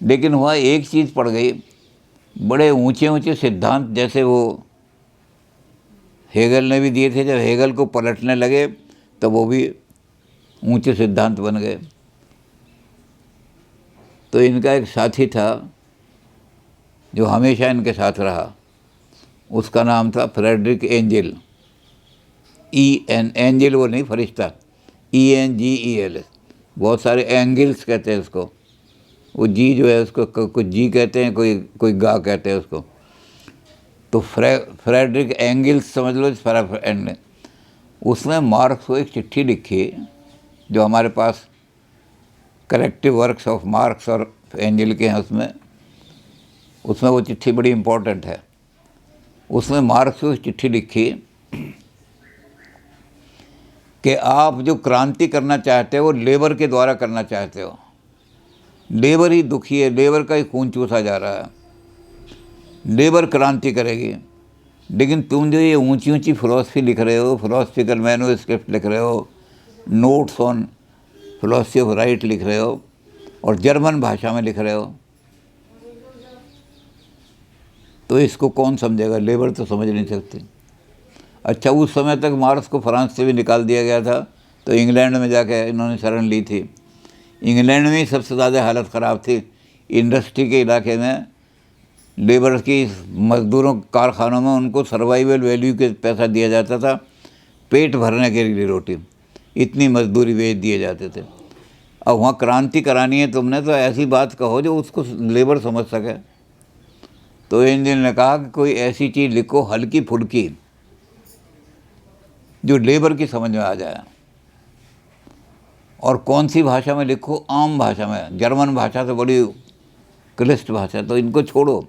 लेकिन वहाँ एक चीज़ पड़ गई, बड़े ऊंचे ऊंचे सिद्धांत जैसे वो हेगल ने भी दिए थे, जब हेगल को पलटने लगे तो वो भी ऊंचे सिद्धांत बन गए। तो इनका एक साथी था जो हमेशा इनके साथ रहा, उसका नाम था फ्रेडरिक एंजेल। एंजेल वो नहीं, फरिश्ता, ENGEL। बहुत सारे एंगल्स कहते हैं उसको, वो जी जो है उसको कुछ जी कहते हैं, कोई गा कहते हैं उसको। तो फ्रेडरिक एंगल्स समझ लो, फ्रेंड, उसने मार्क्स को एक चिट्ठी लिखी जो हमारे पास कलेक्टिव वर्क्स ऑफ मार्क्स और एंजेल के हैं, उसमें वो चिट्ठी बड़ी इम्पोर्टेंट है। उसने मार्क्स को चिट्ठी लिखी कि आप जो क्रांति करना चाहते हो वो लेबर के द्वारा करना चाहते हो। लेबर ही दुखी है, लेबर का ही खून चूसा जा रहा है, लेबर क्रांति करेगी। लेकिन तुम जो ये ऊंची ऊंची फिलॉसफी लिख रहे हो, फिलोसफिकल मैन्युस्क्रिप्ट लिख रहे हो, notes on philosophy of right लिख रहे हो और जर्मन भाषा में लिख रहे हो, तो इसको कौन समझेगा? लेबर तो समझ नहीं सकती। अच्छा, उस समय तक मार्क्स को फ्रांस से भी निकाल दिया गया था, तो इंग्लैंड में जाके इन्होंने शरण ली थी। इंग्लैंड में ही सबसे ज़्यादा हालत ख़राब थी। इंडस्ट्री के इलाके में लेबर की, मज़दूरों कारखानों में उनको सर्वाइवल वैल्यू के पैसा दिया जाता था, पेट भरने के लिए रोटी, इतनी मजदूरी बेच दिए जाते थे। अब वहाँ क्रांति करानी है तुमने, तो ऐसी बात कहो जो उसको लेबर समझ सके। तो एंजेल ने कहा कि कोई ऐसी चीज़ लिखो हल्की फुल्की जो लेबर की समझ में आ जाए। और कौन सी भाषा में लिखो? आम भाषा में। जर्मन भाषा तो बड़ी क्लिष्ट भाषा, तो इनको छोड़ो।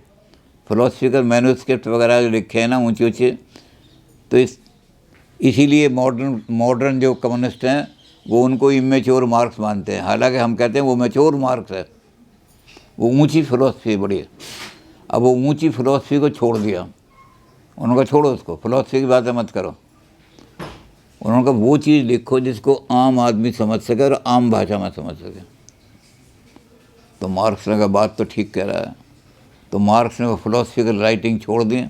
फिलोसफिकल मैन्युस्क्रिप्ट वगैरह जो लिखे हैं ना ऊंचे ऊंचे, तो इसीलिए मॉडर्न जो कम्युनिस्ट हैं वो उनको इमेच्योर मार्क्स मानते हैं। हालांकि हम कहते हैं वो मैच्योर मार्क्स है, वो ऊंची फिलोसफी बड़ी है। अब वो ऊंची फिलोसफी को छोड़ दिया, उन्होंने कहा छोड़ो उसको, फिलोसफी की बातें मत करो। उन्होंने कहा वो चीज़ लिखो जिसको आम आदमी समझ सके और आम भाषा में समझ सके। तो मार्क्स ने कहा बात तो ठीक कह रहा है। तो मार्क्स ने वो फिलोसफिकल राइटिंग छोड़ दी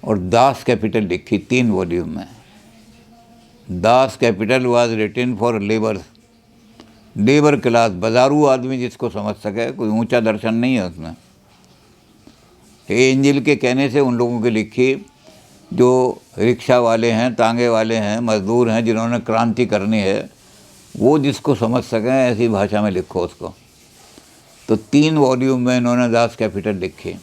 और दास कैपिटल लिखी 3 वॉल्यूम में। Das Kapital was written for labour class, बाजारू आदमी जिसको समझ सके, कोई ऊंचा दर्शन नहीं है उसमें। एंजेल के कहने से उन लोगों की लिखी जो रिक्शा वाले हैं, तांगे वाले हैं, मजदूर हैं, जिन्होंने क्रांति करनी है, वो जिसको समझ सकें ऐसी भाषा में लिखो उसको। तो 3 वॉल्यूम में इन्होंने दास कैपिटल लिखी।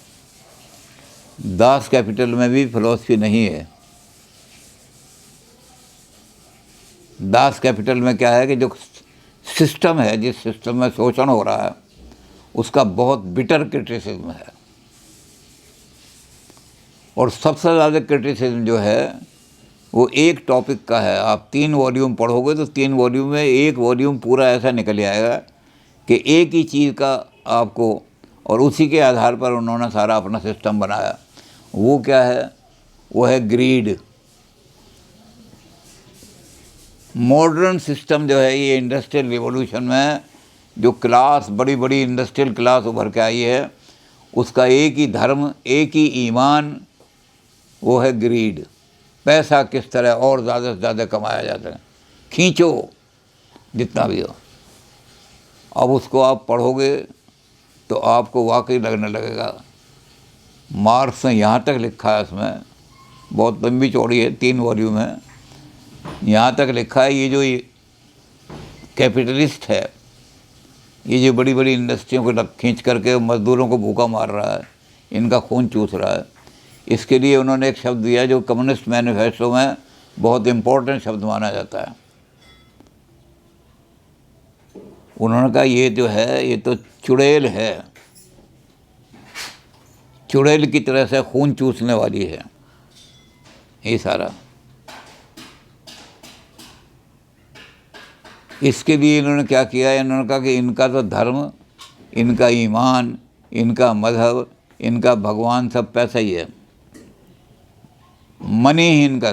दास कैपिटल में भी फिलॉसफी नहीं है। दास कैपिटल में क्या है कि जो सिस्टम है, जिस सिस्टम में शोषण हो रहा है, उसका बहुत बिटर क्रिटिसिज्म है। और सबसे ज़्यादा क्रिटिसिज्म जो है वो एक टॉपिक का है। आप 3 वॉल्यूम पढ़ोगे तो 3 वॉल्यूम में 1 वॉल्यूम पूरा ऐसा निकल आएगा कि एक ही चीज़ का आपको, और उसी के आधार पर उन्होंने सारा अपना सिस्टम बनाया। वो क्या है? वो है ग्रीड। मॉडर्न सिस्टम जो है, ये इंडस्ट्रियल रिवॉल्यूशन में जो क्लास, बड़ी बड़ी इंडस्ट्रियल क्लास उभर के आई है, उसका एक ही धर्म, एक ही ईमान, वो है ग्रीड। पैसा किस तरह और ज़्यादा से ज़्यादा कमाया जाता है, खींचो जितना भी हो। अब उसको आप पढ़ोगे तो आपको वाकई लगने लगेगा। मार्क्स ने यहाँ तक लिखा है, इसमें बहुत लंबी चौड़ी है, 3 वॉल्यूम है। यहाँ तक लिखा है, ये जो कैपिटलिस्ट है, ये जो बड़ी बड़ी इंडस्ट्रियों को खींच करके मज़दूरों को भूखा मार रहा है, इनका खून चूस रहा है, इसके लिए उन्होंने एक शब्द दिया जो कम्युनिस्ट मैनिफेस्टो में बहुत इम्पोर्टेंट शब्द माना जाता है। उन्होंने कहा ये जो है, ये तो चुड़ैल है, चुड़ैल की तरह से खून चूसने वाली है ये सारा। इसके लिए इन्होंने क्या किया? इन्होंने कहा कि इनका तो धर्म, इनका ईमान, इनका मजहब, इनका भगवान सब पैसा ही है, मनी ही इनका।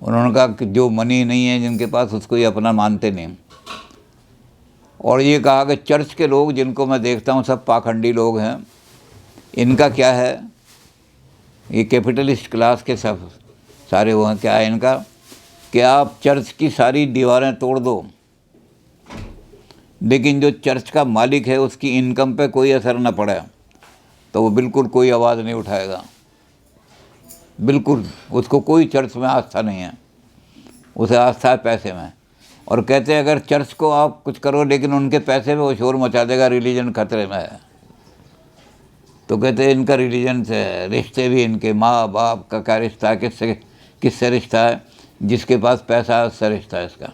उन्होंने कहा कि जो मनी नहीं है जिनके पास, उसको ये अपना मानते नहीं। और ये कहा कि चर्च के लोग जिनको मैं देखता हूँ सब पाखंडी लोग हैं, इनका क्या है, ये कैपिटलिस्ट क्लास के सब सारे वो हैं, क्या है इनका कि आप चर्च की सारी दीवारें तोड़ दो, लेकिन जो चर्च का मालिक है उसकी इनकम पे कोई असर न पड़े तो वो बिल्कुल कोई आवाज़ नहीं उठाएगा, बिल्कुल उसको कोई चर्च में आस्था नहीं है, उसे आस्था है पैसे में। और कहते हैं अगर चर्च को आप कुछ करो लेकिन उनके पैसे में वो शोर मचा देगा, रिलीजन खतरे में है। तो कहते हैं इनका रिलीजन से रिश्ते भी, इनके माँ बाप का क्या रिश्ता है, किससे रिश्ता है, जिसके पास पैसा है उससे रिश्ता है इसका।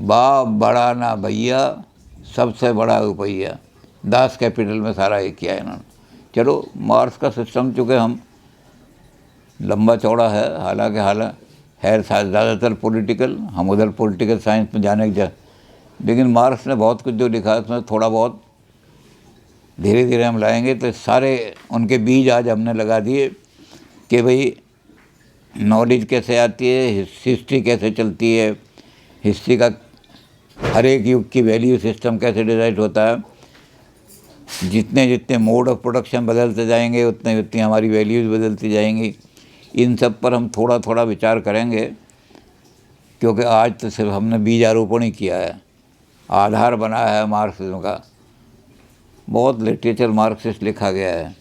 बाप बड़ा ना भैया, सबसे बड़ा रुपया, दास कैपिटल में सारा ये किया है इन्होंने। चलो मार्क्स का सिस्टम चूँकि हम लंबा चौड़ा है, हालांकि है ज़्यादातर पॉलिटिकल, हम उधर पॉलिटिकल साइंस में जाने के लेकिन मार्क्स ने बहुत कुछ जो लिखा है उसमें थोड़ा बहुत धीरे धीरे हम लाएंगे। तो सारे उनके बीज आज हमने लगा दिए कि भाई नॉलेज कैसे आती है, हिस्ट्री कैसे चलती है, हिस्ट्री का हर एक युग की वैल्यू सिस्टम कैसे डिसाइड होता है, जितने जितने मोड ऑफ प्रोडक्शन बदलते जाएंगे उतने उतनी हमारी वैल्यूज़ बदलती जाएंगी। इन सब पर हम थोड़ा थोड़ा विचार करेंगे, क्योंकि आज तो सिर्फ हमने बीजारोपण ही किया है, आधार बनाया है मार्क्सिज्म का। बहुत लिटरेचर मार्क्सिस्ट लिखा गया है।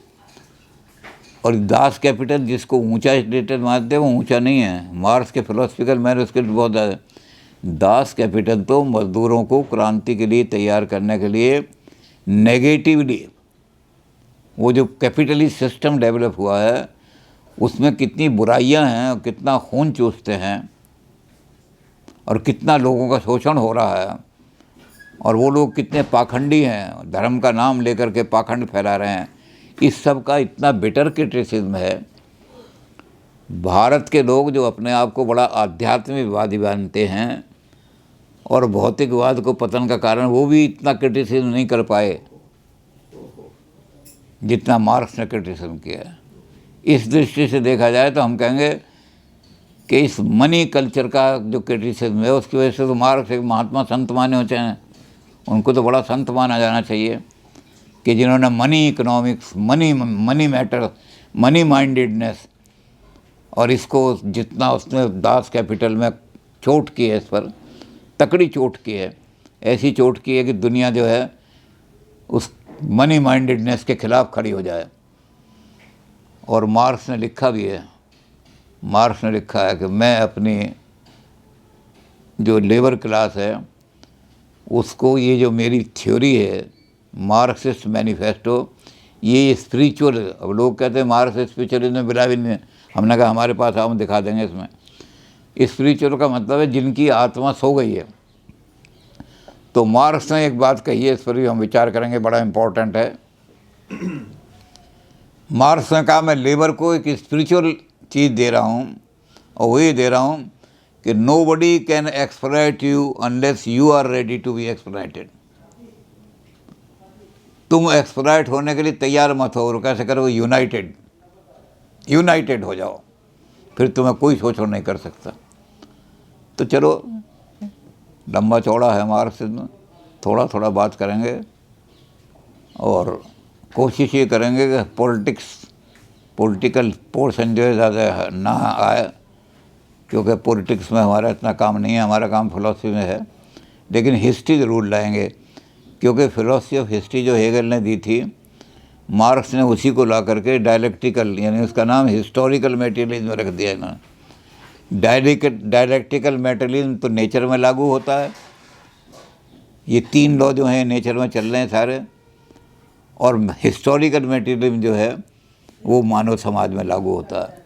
और दास कैपिटल जिसको ऊंचा लिटरेचर मानते हैं वो ऊंचा नहीं है, मार्क्स के फिलोसफिकल मैन्युस्क्रिप्ट बहुत ज़्यादा। दास कैपिटल तो मजदूरों को क्रांति के लिए तैयार करने के लिए नेगेटिवली, वो जो कैपिटलिस्ट सिस्टम डेवलप हुआ है उसमें कितनी बुराइयां हैं और कितना खून चूसते हैं और कितना लोगों का शोषण हो रहा है, और वो लोग कितने पाखंडी हैं, धर्म का नाम लेकर के पाखंड फैला रहे हैं, इस सब का इतना बिटर क्रिटिसिज्म है। भारत के लोग जो अपने आप को बड़ा आध्यात्मिकवादी मानते हैं और भौतिकवाद को पतन का कारण, वो भी इतना क्रिटिसिज्म नहीं कर पाए जितना मार्क्स ने क्रिटिसिज्म किया है। इस दृष्टि से देखा जाए तो हम कहेंगे कि इस मनी कल्चर का जो क्रिटिसिज्म है उसकी वजह से तो मार्क्स एक महात्मा संत माने होते हैं, उनको तो बड़ा संत माना जाना चाहिए कि जिन्होंने money economics, money matter, money mindedness, और इसको जितना उसने दास कैपिटल में चोट की है, इस पर तकड़ी चोट की है, ऐसी चोट की है कि दुनिया जो है उस मनी माइंडेडनेस के खिलाफ खड़ी हो जाए। और मार्क्स ने लिखा भी है, मार्क्स ने लिखा है कि मैं अपनी जो लेबर क्लास है उसको, ये जो मेरी थ्योरी है मार्क्सिस्ट मैनिफेस्टो, ये स्पिरिचुअल, अब लोग कहते हैं मार्क्स स्पिरिचुअलिज्म में बिला भी नहीं, हमने कहा हमारे पास आओ, हम दिखा देंगे इसमें। स्पिरिचुअल का मतलब है जिनकी आत्मा सो गई है। तो मार्क्स ने एक बात कही है, इस पर भी हम विचार करेंगे, बड़ा इम्पोर्टेंट है। मार्क्स ने कहा मैं लेबर को एक स्पिरिचुअल चीज़ दे रहा हूँ, और वो ये दे रहा हूँ कि nobody can exploit you unless you are ready to be exploited. तुम एक्सप्लॉइट होने के लिए तैयार मत हो, और कैसे करो, यूनाइटेड हो जाओ, फिर तुम्हें कोई शोषण नहीं कर सकता। तो चलो लंबा चौड़ा है मार्क्सिज्म, थोड़ा थोड़ा बात करेंगे और कोशिश ये करेंगे कि पॉलिटिकल पोर्शन जो है ज़्यादा ना आए, क्योंकि पॉलिटिक्स में हमारा इतना काम नहीं है, हमारा काम फिलॉसफी में है। लेकिन हिस्ट्री ज़रूर लाएंगे, क्योंकि फिलॉसफी ऑफ हिस्ट्री जो हेगल ने दी थी, मार्क्स ने उसी को ला करके डायलेक्टिकल, यानी उसका नाम हिस्टोरिकल मटेरियलिज्म रख दिया इन्होंने। डायलेक्टिकल मटेरियलिज्म तो नेचर में लागू होता है, ये 3 लॉ जो हैं नेचर में चल रहे हैं सारे, और हिस्टोरिकल मटेरियलिज्म जो है वो मानव समाज में लागू होता है।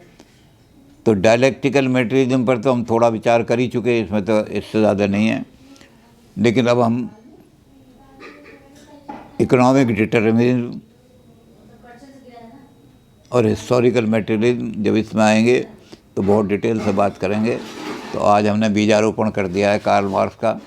तो डायलेक्टिकल मटेरियलिज्म पर तो हम थोड़ा विचार कर ही चुके, इसमें तो इससे ज़्यादा नहीं है। लेकिन अब हम इकोनॉमिक डिटरमिनिज्म और हिस्टोरिकल मटेरियलिज्म जब इसमें आएंगे तो बहुत डिटेल से बात करेंगे। तो आज हमने बीजारोपण कर दिया है कार्ल मार्क्स का।